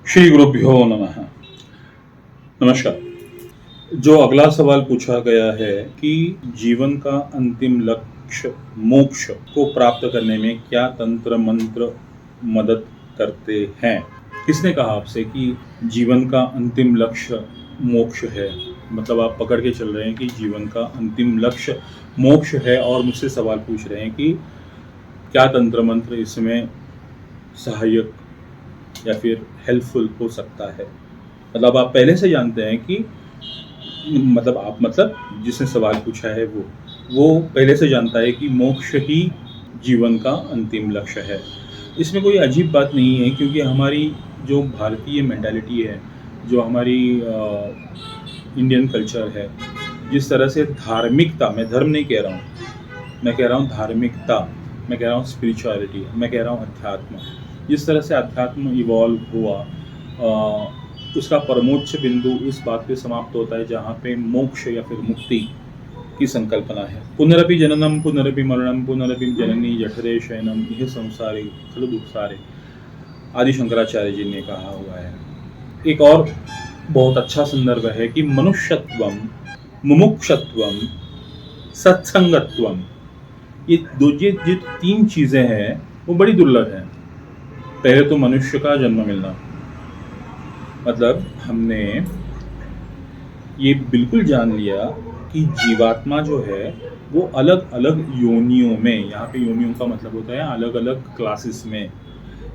श्री गुरुभ्यो नमः। नमस्कार। जो अगला सवाल पूछा गया है कि जीवन का अंतिम लक्ष्य मोक्ष को प्राप्त करने में क्या तंत्र मंत्र मदद करते हैं। किसने कहा आपसे कि जीवन का अंतिम लक्ष्य मोक्ष है? मतलब आप पकड़ के चल रहे हैं कि जीवन का अंतिम लक्ष्य मोक्ष है और मुझसे सवाल पूछ रहे हैं कि क्या तंत्र मंत्र इसमें सहायक या फिर हेल्पफुल हो सकता है। मतलब आप पहले से जानते हैं कि मतलब जिसने सवाल पूछा है वो पहले से जानता है कि मोक्ष ही जीवन का अंतिम लक्ष्य है। इसमें कोई अजीब बात नहीं है, क्योंकि हमारी जो भारतीय मेंटालिटी है, जो हमारी इंडियन कल्चर है, जिस तरह से धार्मिकता, मैं धर्म नहीं कह रहा हूँ, मैं कह रहा हूँ धार्मिकता, मैं कह रहा हूँ स्पिरिचुअलिटी, मैं कह रहा हूँ अध्यात्म, जिस तरह से अध्यात्म इवॉल्व हुआ, उसका परमोच्च बिंदु उस बात पे समाप्त होता है जहाँ पे मोक्ष या फिर मुक्ति की संकल्पना है। पुनरपि जननम पुनरपि मरणम पुनरपि जननी जठरे शयनम यह संसारे खलु दुःसारे, आदि शंकराचार्य जी ने कहा हुआ है। एक और बहुत अच्छा संदर्भ है कि मनुष्यत्वम, मुमुक्षत्वम, सत्संगत्वम, ये जो तीन चीजें हैं वो बड़ी दुर्लभ हैं। पहले तो मनुष्य का जन्म मिलना, मतलब हमने ये बिल्कुल जान लिया कि जीवात्मा जो है वो अलग अलग योनियों में, यहाँ पे योनियों का मतलब होता है अलग अलग क्लासेस में,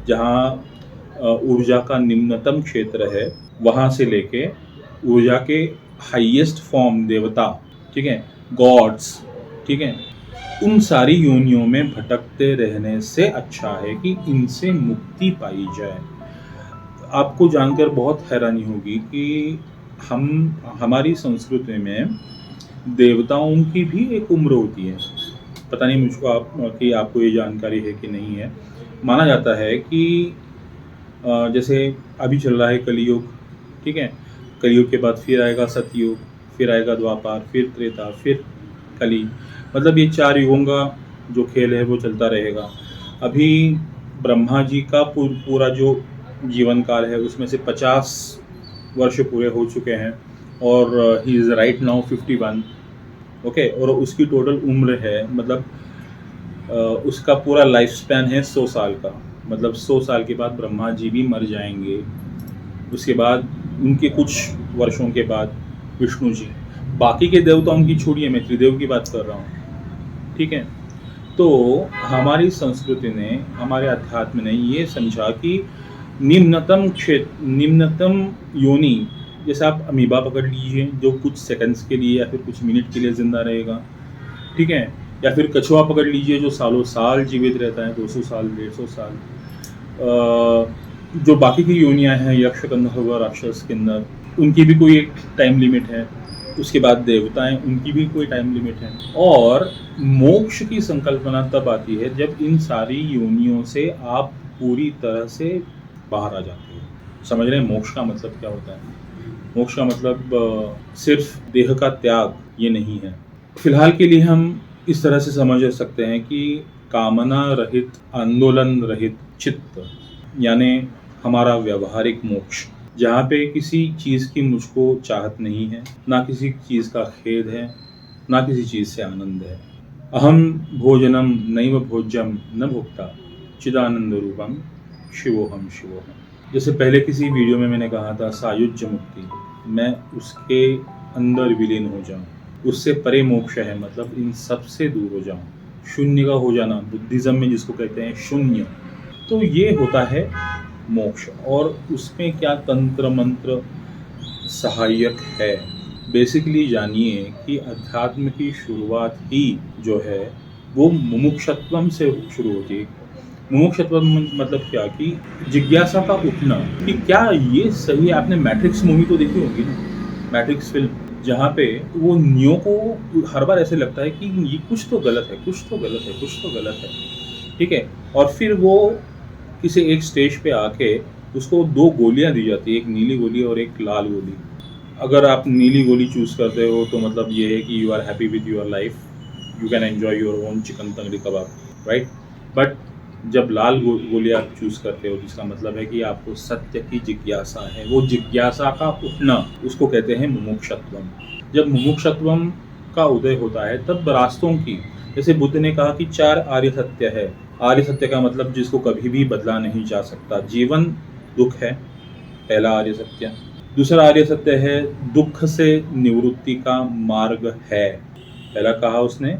जहाँ ऊर्जा का निम्नतम क्षेत्र है वहाँ से लेके ऊर्जा के हाईएस्ट फॉर्म देवता, ठीक है, गॉड्स, ठीक है, उन सारी योनियों में भटकते रहने से अच्छा है कि इनसे मुक्ति पाई जाए। आपको जानकर बहुत हैरानी होगी कि हमारी संस्कृति में देवताओं की भी एक उम्र होती है। पता नहीं मुझको कि आपको ये जानकारी है कि नहीं है। माना जाता है कि जैसे अभी चल रहा है कलियुग, ठीक है, कलियुग के बाद फिर आएगा सतयुग, फिर आएगा द्वापर, फिर त्रेता, फिर कली, मतलब ये 4 युगों का जो खेल है वो चलता रहेगा। अभी ब्रह्मा जी का पूरा जो जीवन काल है उसमें से 50 वर्ष पूरे हो चुके हैं और he is right now 51, okay, और उसकी टोटल उम्र है, मतलब उसका पूरा लाइफ स्पैन है 100 साल का। मतलब 100 साल के बाद ब्रह्मा जी भी मर जाएंगे, उसके बाद उनके कुछ वर्षों के बाद विष्णु जी, बाकी के देवताओं की छोड़िए, मैं त्रिदेव की बात कर रहा हूँ, ठीक है। तो हमारी संस्कृति ने, हमारे अध्यात्म ने ये समझा कि निम्नतम योनि, जैसे आप अमीबा पकड़ लीजिए जो कुछ सेकंड्स के लिए या फिर कुछ मिनट के लिए जिंदा रहेगा, ठीक है, या फिर कछुआ पकड़ लीजिए जो सालों साल जीवित रहता है, 200 साल, 150 साल। जो बाकी की योनियां हैं, यक्ष, गंधर्व, राक्षस, किन्नर, उनकी भी कोई एक टाइम लिमिट है। उसके बाद देवताएं, उनकी भी कोई टाइम लिमिट है। और मोक्ष की संकल्पना तब आती है जब इन सारी योनियों से आप पूरी तरह से बाहर आ जाते हो। समझ रहे हैं मोक्ष का मतलब क्या होता है? मोक्ष का मतलब सिर्फ देह का त्याग ये नहीं है। फिलहाल के लिए हम इस तरह से समझ सकते हैं कि कामना रहित, आंदोलन रहित चित्त, यानी हमारा व्यवहारिक मोक्ष, जहाँ पे किसी चीज़ की मुझको चाहत नहीं है, ना किसी चीज़ का खेद है, ना किसी चीज़ से आनंद है। अहम भोजनम नैव भोज्यम न भोक्ता चिदानंद रूपम शिवोहम शिवोहम। जैसे पहले किसी वीडियो में मैंने कहा था सायुज्य मुक्ति, मैं उसके अंदर विलीन हो जाऊं, उससे परे मोक्ष है, मतलब इन सब से दूर हो जाऊं, शून्य का हो जाना, बुद्धिज्म में जिसको कहते हैं शून्य। तो ये होता है मोक्ष। और उसमें क्या तंत्र मंत्र सहायक है? बेसिकली जानिए कि अध्यात्म की शुरुआत ही जो है वो मुमुक्षत्वम से शुरू होती है। मुमुक्षत्व मतलब क्या कि जिज्ञासा का उठना कि क्या ये सही है। आपने मैट्रिक्स मूवी तो देखी होगी ना, मैट्रिक्स फिल्म, जहाँ पे वो नियो को हर बार ऐसे लगता है कि ये कुछ तो गलत है, कुछ तो गलत है, कुछ तो गलत है, ठीक है, और फिर वो किसी एक स्टेज पे आके उसको 2 गोलियां दी जाती है, एक नीली गोली और एक लाल गोली। अगर आप नीली गोली चूज करते हो तो मतलब ये है कि you are happy with your life, you can enjoy your own chicken tangdi kebab, right. But जब लाल गोली आप चूज़ करते हो, जिसका मतलब है कि आपको सत्य की जिज्ञासा है, वो जिज्ञासा का उठना, उसको कहते हैं मुमुक्षुत्वम। जब मुमुक्षुत्वम का उदय होता है, तब रास्तों की, जैसे बुद्ध ने कहा कि 4 आर्य सत्य है। आर्य सत्य का मतलब जिसको कभी भी बदला नहीं जा सकता। जीवन दुख है, पहला आर्य सत्य। दूसरा आर्य सत्य है, दुख से निवृत्ति का मार्ग है। पहला कहा उसने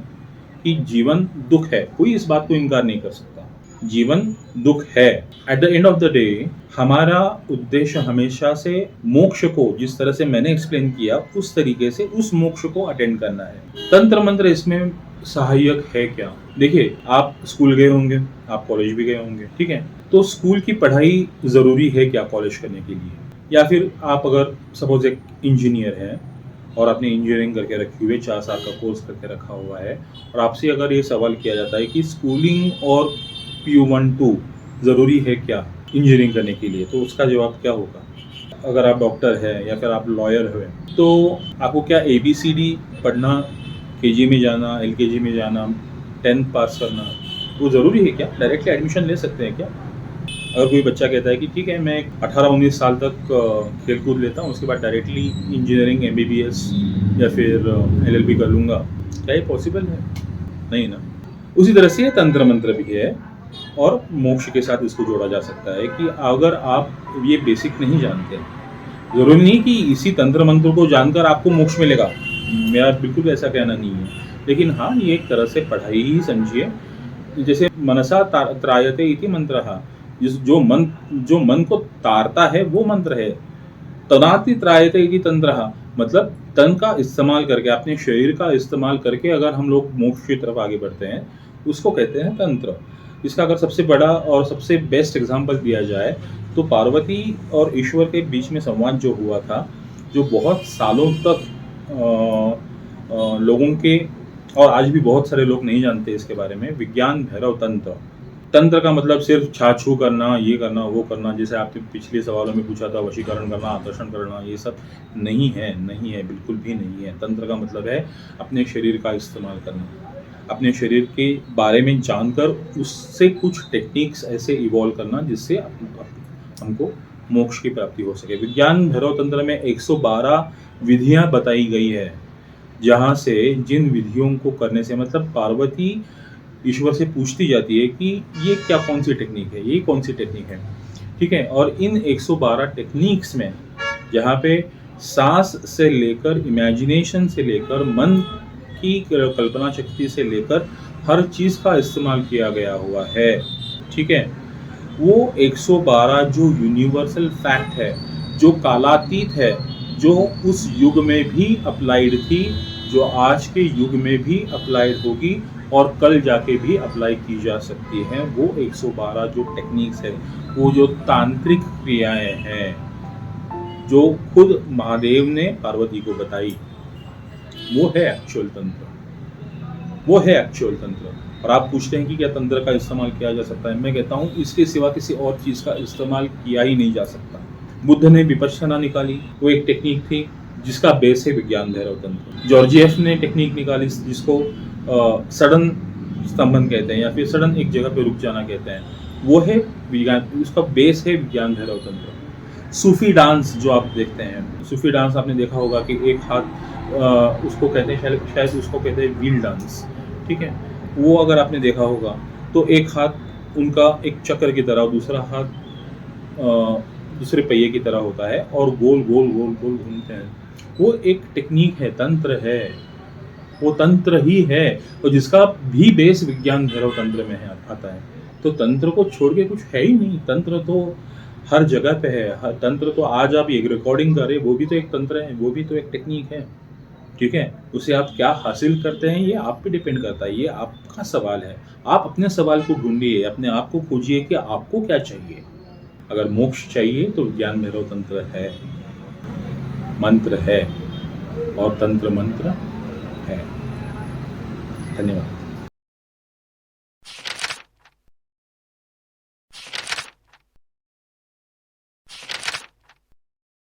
कि जीवन दुख है, कोई इस बात को इनकार नहीं कर सकता, जीवन दुख है। At the end of the day हमारा उद्देश्य हमेशा से मोक्ष को, जिस तरह से मैंने एक्सप्लेन किया उस तरीके से उस मोक्ष को अटेंड करना है। तंत्र मंत्र इसमें सहायक है क्या? देखिए, आप स्कूल गए होंगे, आप कॉलेज भी गए होंगे, ठीक है, तो स्कूल की पढ़ाई जरूरी है क्या कॉलेज करने के लिए? या फिर आप अगर सपोज एक इंजीनियर है और आपने इंजीनियरिंग करके रखी हुई है, 4 साल का कोर्स करके रखा हुआ है, और आपसे अगर ये सवाल किया जाता है कि स्कूलिंग और PU1-2 ज़रूरी है क्या इंजीनियरिंग करने के लिए, तो उसका जवाब क्या होगा? अगर आप डॉक्टर हैं या फिर आप लॉयर हैं, तो आपको क्या ABCD पढ़ना, KG में जाना, LKG में जाना, 10th पास करना, वो ज़रूरी है क्या? डायरेक्टली एडमिशन ले सकते हैं क्या? अगर कोई बच्चा कहता है कि ठीक है, मैं 18-19 साल तक खेल कूद लेता हूँ, उसके बाद डायरेक्टली इंजीनियरिंग MBBS या फिर LLB कर लूँगा, क्या ये पॉसिबल है? नहीं ना। उसी तरह से तंत्र मंत्र भी है, और मोक्ष के साथ इसको जोड़ा जा सकता है कि अगर आप ये बेसिक नहीं जानते, ज़रूरी नहीं कि इसी तंत्र मंत्र को जानकर आपको मोक्ष मिलेगा, मेरा बिल्कुल ऐसा कहना नहीं है, लेकिन हाँ, ये एक तरह से पढ़ाई ही समझिए। जैसे मनसा त्रायते इति मंत्रः, जो मन को तारता है वो मंत्र है। तनाति त्रायते इति तंत्रः, मतलब तन का इस्तेमाल करके, अपने शरीर का इस्तेमाल करके अगर हम लोग मोक्ष की तरफ आगे बढ़ते हैं, उसको कहते हैं तंत्र। इसका अगर सबसे बड़ा और सबसे बेस्ट एग्जांपल दिया जाए, तो पार्वती और ईश्वर के बीच में संवाद जो हुआ था, जो बहुत सालों तक लोगों के, और आज भी बहुत सारे लोग नहीं जानते इसके बारे में, विज्ञान भैरव तंत्र। तंत्र का मतलब सिर्फ छू करना, ये करना, वो करना, जैसे आपने पिछले सवालों में पूछा था, वशीकरण करना, आकर्षण करना, ये सब नहीं है, नहीं है, बिल्कुल भी नहीं है। तंत्र का मतलब है अपने शरीर का इस्तेमाल करना, अपने शरीर के बारे में जानकर उससे कुछ टेक्निक्स ऐसे इवॉल्व करना जिससे हमको मोक्ष की प्राप्ति हो सके। विज्ञान भैरव तंत्र में 112 विधियां बताई गई है, जहाँ से जिन विधियों को करने से, मतलब पार्वती ईश्वर से पूछती जाती है कि ये क्या, कौन सी टेक्निक है, ये कौन सी टेक्निक है, ठीक है। और इन 112 टेक्निक्स में, जहाँ पे सांस से लेकर, इमेजिनेशन से लेकर, मन की कल्पना शक्ति से लेकर हर चीज़ का इस्तेमाल किया गया हुआ है, ठीक है। वो 112 जो यूनिवर्सल फैक्ट है, जो कालातीत है, जो उस युग में भी अप्लाइड थी, जो आज के युग में भी अप्लाइड होगी और कल जाके भी अप्लाई की जा सकती हैं, वो 112 जो टेक्निक्स है, वो जो तांत्रिक क्रियाएं हैं, जो खुद महादेव ने पार्वती को बताई, वो है एक्चुअल तंत्र, वो है एक्चुअल तंत्र। और आप पूछते हैं कि क्या तंत्र का इस्तेमाल किया जा सकता है? मैं कहता हूँ इसके सिवा किसी और चीज़ का इस्तेमाल किया ही नहीं जा सकता। बुद्ध ने विपश्यना निकाली, वो एक टेक्निक थी जिसका बेस है विज्ञान भैरव तंत्र। जॉर्जिएफ ने टेक्निक निकाली जिसको सडन स्तंभन कहते हैं, या फिर सडन एक जगह पे रुक जाना कहते हैं, वो है विज्ञान, उसका बेस है विज्ञान भैरव तंत्र। सूफी डांस जो आप देखते हैं, सूफी डांस आपने देखा होगा कि एक हाथ उसको कहते हैं, शायद उसको कहते हैं व्हील डांस, ठीक है। वो अगर आपने देखा होगा तो एक हाथ उनका एक चक्र की तरह, दूसरा हाथ दूसरे पहिए की तरह होता है और गोल गोल गोल गोल घूमते हैं। वो एक टेक्निक है, तंत्र है, वो तंत्र ही है, और जिसका भी बेस विज्ञान भैरव तंत्र में है, आता है। तो तंत्र को छोड़ के कुछ है ही नहीं, तंत्र तो हर जगह पे है। हर तंत्र तो आज आप एक रिकॉर्डिंग कर रहे हैं, वो भी तो एक तंत्र है, वो भी तो एक टेक्निक है, ठीक है। उसे आप क्या हासिल करते हैं ये आप पे डिपेंड करता है, ये आपका सवाल है। आप अपने सवाल को ढूंढिए, अपने आप को खोजिए कि आपको क्या चाहिए। अगर मोक्ष चाहिए तो ज्ञान भैरव तंत्र है, मंत्र है, और तंत्र मंत्र है। धन्यवाद।